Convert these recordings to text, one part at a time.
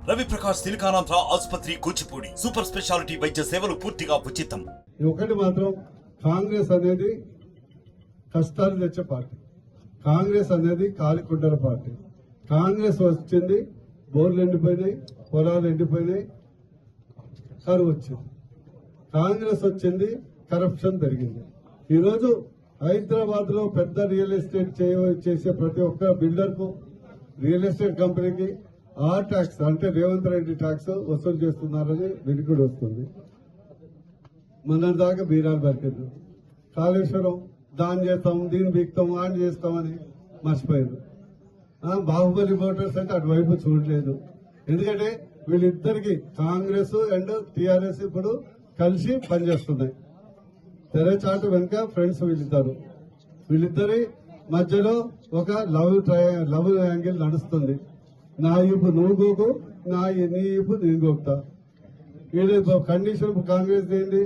రవి ప్రకాష్ సిలికానాంధ్ర ఆసుపత్రి Kuchipudi super speciality వైద్య సేవలు పూర్తిగా ఉచితం. ఒకటి మాత్రం, కాంగ్రెస్ అనేది కష్టాలు తెచ్చే పార్టీ, కాంగ్రెస్ అనేది కాలికుండల పార్టీ. కాంగ్రెస్ వచ్చింది, బోర్లు ఎండిపోయినాయి, పొలాలు ఎండిపోయినాయి, కరువు వచ్చింది. కాంగ్రెస్ వచ్చింది, కరప్షన్ పెరిగింది. ఈరోజు హైదరాబాద్ లో పెద్ద రియల్ ఎస్టేట్ చేసే ప్రతి ఒక్క బిల్డర్ కు, రియల్ ఎస్టేట్ కంపెనీకి ఆ ట్యాక్స్ అంటే రేవంత్ రెడ్డి ట్యాక్స్ వసూలు చేస్తున్నారని వెనుకడు వస్తుంది. మన దాకా బీరాలు బరికెద్దు, కాళేశ్వరం దాన్ని చేస్తాం, దీన్ని బీక్తాం, ఆన్ చేస్తామని మర్చిపోయారు. బాహుబలి ఓటర్స్ అంటే అటువైపు చూడలేదు. ఎందుకంటే వీళ్ళిద్దరికి కాంగ్రెస్ అండ్ టీఆర్ఎస్ ఇప్పుడు కలిసి పనిచేస్తున్నాయి. తెరచాటు వెనుక ఫ్రెండ్స్ వీళ్ళిద్దరి మధ్యలో ఒక లవ్ యాంగిల్ నడుస్తుంది. నా ఇప్పు నువ్వు గోకు, నీ ఇప్పు నేను గోకుతా. వీళ్ళు కండిషన్ కాంగ్రెస్ ఏంటి,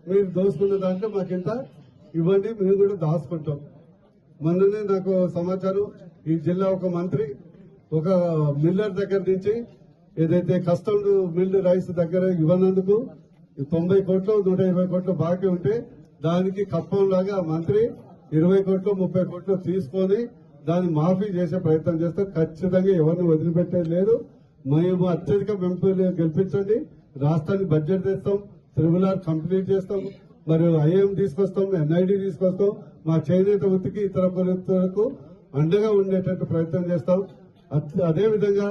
మీరు దోసుకున్న దాంట్లో మాకింత ఇవ్వండి, మేము కూడా దాచుకుంటాం. మొన్ననే నాకు సమాచారం, ఈ జిల్లా ఒక మంత్రి ఒక మిల్లర్ దగ్గర నుంచి ఏదైతే కస్టమ్ మిల్లు రైస్ దగ్గర ఇవ్వనందుకు 90 కోట్లు 120 కోట్లు బాకీ ఉంటే దానికి కప్పంలాగా మంత్రి 20 కోట్లు 30 కోట్లు తీసుకొని దాన్ని మాఫీ చేసే ప్రయత్నం చేస్తే ఖచ్చితంగా ఎవరిని వదిలిపెట్టేది లేదు. మేము అత్యధిక ఎంపీలు గెలిపించండి, రాష్ట్రానికి బడ్జెట్ తెస్తాం, RRR కంప్లీట్ చేస్తాం, మరియు ఐఎం తీసుకొస్తాం, NID తీసుకొస్తాం, మా చేనేత వృత్తికి ఇతర వృత్తులకు అండగా ఉండేటట్టు ప్రయత్నం చేస్తాం. అదేవిధంగా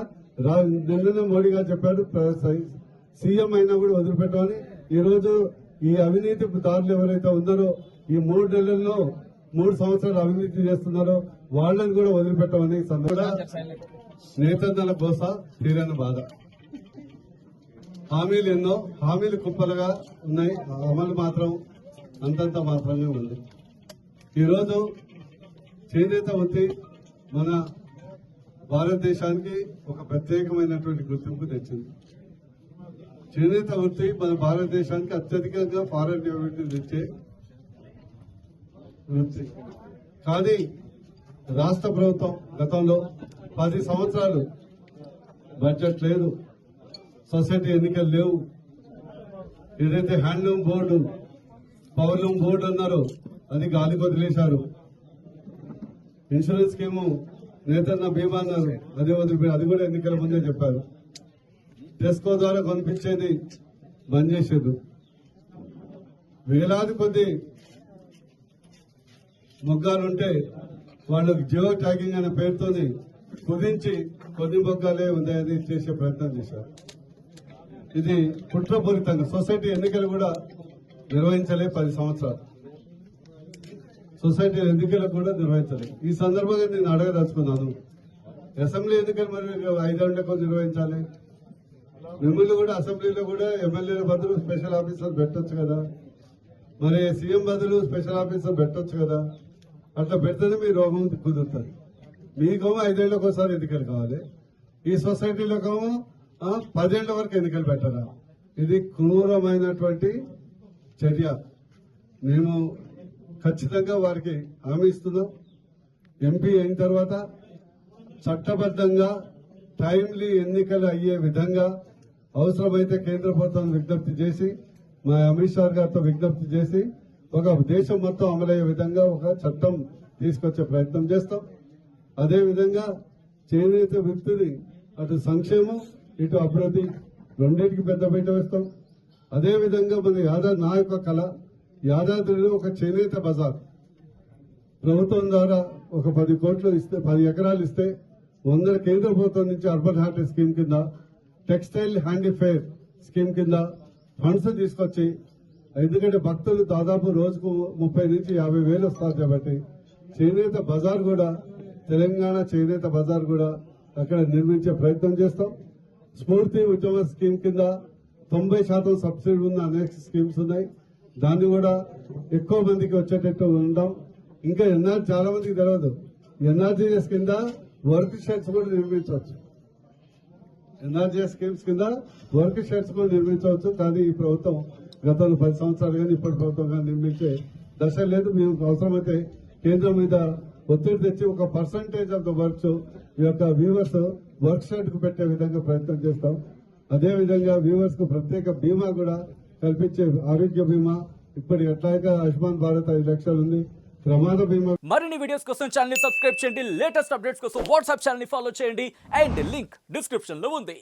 నిన్ననే మోడీ గారు చెప్పారు, సీఎం అయినా కూడా వదిలిపెట్టమని. ఈ రోజు ఈ అవినీతి దారులు ఎవరైతే ఉన్నారో, ఈ 3 నెలల్లో 3 సంవత్సరాలు అవినీతి చేస్తున్నారో వాళ్ళని కూడా వదిలిపెట్టమని నేతన్నల కోస తీరని బాధ. హామీలు ఎన్నో, హామీలు కుప్పలుగా ఉన్నాయి, అమలు మాత్రం అంతంత మాత్రమే ఉంది. ఈరోజు చేనేత వృత్తి మన భారతదేశానికి ఒక ప్రత్యేకమైనటువంటి గుర్తింపు తెచ్చింది. చేనేత వృత్తి మన భారతదేశానికి అత్యధికంగా ఫారెన్ రెవెన్యూ తెచ్చే వృత్తి. కానీ రాష్ట్ర ప్రభుత్వం గతంలో 10 సంవత్సరాలు బడ్జెట్ లేదు, సొసైటీ ఎన్నికలు లేవు. ఏదైతే హ్యాండ్లూమ్ బోర్డు, పవర్లూమ్ బోర్డు అన్నారో అది గాలి వదిలేశారు. ఇన్సూరెన్స్ స్కీము నేతన్న బీమా అన్నారు, అదే వదిలిపోయి, అది కూడా ఎన్నికల ముందే చెప్పారు. టెస్కో ద్వారా కొనిపించేది బంద్ చేసేది. వేలాది కొద్ది మొగ్గాలుంటే వాళ్ళకి జియో ట్యాగింగ్ అనే పేరుతోని కుదించి కొద్ది మొగ్గాలే ఉందని చేసే ప్రయత్నం చేశారు. ఇది కుట్రపూరితంగా సొసైటీ ఎన్నికలు కూడా నిర్వహించలే 10 సంవత్సరాలు. సొసైటీ ఎన్నికలు కూడా నిర్వహించలేదు. ఈ సందర్భంగా నేను అడగదలుచుకున్నాను, అసెంబ్లీ ఎన్నికలు మరి 5 ఏళ్లకు నిర్వహించాలి. మిమ్మల్ని కూడా అసెంబ్లీలో కూడా ఎమ్మెల్యేల బదులు స్పెషల్ ఆఫీసర్ పెట్టొచ్చు కదా, మరి సీఎం బదులు స్పెషల్ ఆఫీసర్ పెట్టొచ్చు కదా. అట్లా పెడితేనే మీ రోగం కుదురుతుంది. మీకేమో 5 ఏళ్లకు ఒకసారి ఎన్నికలు కావాలి, ఈ సొసైటీలోకేమో 10 ఏళ్ల వరకు ఎన్నికలు పెట్టరా. ఇది క్రూరమైనటువంటి చర్య. మేము ఖచ్చితంగా వారికి హామీ ఇస్తున్నాం. ఎంపీ అయిన తర్వాత చట్టబద్దంగా టైమ్లీ ఎన్నికలు అయ్యే విధంగా అవసరమైతే కేంద్ర ప్రభుత్వం విజ్ఞప్తి చేసి, మా అమిత్ షా గారితో విజ్ఞప్తి చేసి ఒక దేశం మొత్తం అమలయ్యే విధంగా ఒక చట్టం తీసుకొచ్చే ప్రయత్నం చేస్తాం. అదేవిధంగా చేనేత వృత్తిని అటు సంక్షేమం ఇటు అభివృద్ధి రెండింటికి పెద్దపీట వేస్తాం. అదేవిధంగా మన నా యొక్క కళ, యాదాద్రిలో ఒక చేనేత బజార్ ప్రభుత్వం ద్వారా ఒక 10 కోట్లు ఇస్తే, 10 ఎకరాలు ఇస్తే 100 కేంద్ర ప్రభుత్వం నుంచి అర్బన్ హార్ట్ స్కీమ్ కింద, టెక్స్టైల్ హ్యాండీ ఫేర్ స్కీమ్ కింద ఫండ్స్ తీసుకొచ్చి, ఎందుకంటే భక్తులు దాదాపు రోజుకు 30 నుంచి 50 వేలు వస్తారు కాబట్టి చేనేత బజార్ కూడా, తెలంగాణ చేనేత బజార్ కూడా అక్కడ నిర్మించే ప్రయత్నం చేస్తాం. స్ఫూర్తి ఉద్యమ స్కీమ్ కింద 90% సబ్సిడీ ఉన్న అనేక స్కీమ్స్ ఉన్నాయి, దాన్ని కూడా ఎక్కువ మందికి వచ్చేటట్టు ఉంటాం. ఇంకా చాలా మందికి తెలియదు, NRGS కింద వర్క్ షెడ్స్ కూడా నిర్మించవచ్చు. NRGS స్కీమ్స్ కింద వర్క్ షెడ్స్ కూడా నిర్మించవచ్చు. కానీ ఈ ప్రభుత్వం గతంలో 10 సంవత్సరాలు కానీ ఇప్పటి ప్రభుత్వం కానీ నిర్మించే దశ లేదు. మేము అవసరమైతే కేంద్రం మీద ఒత్తిడి తెచ్చి ఒక పర్సంటేజ్ ఆఫ్ ద వర్క్స్ ఈ యొక్క వ్యూవర్స్ వర్క్ షాట్ కు పెట్టే విధంగా ప్రయత్నం చేస్తాం. అదే విధంగా వ్యూవర్స్ కు ప్రత్యేక బీమా కూడా కల్పించే ఆరోగ్య బీమా ఇప్పుడు ఎట్లాగా ఆయుష్మాన్ భారత్ 5 లక్షలు ఉంది, ప్రమాద బీమా. మరిన్ని వీడియోస్ కోసం ఛానల్ ని సబ్స్క్రైబ్ చేయండి, లేటెస్ట్ అప్డేట్స్ కోసం వాట్సాప్ ఛానల్ ని ఫాలో చేయండి అండ్ లింక్ డిస్క్రిప్షన్ లో ఉంది.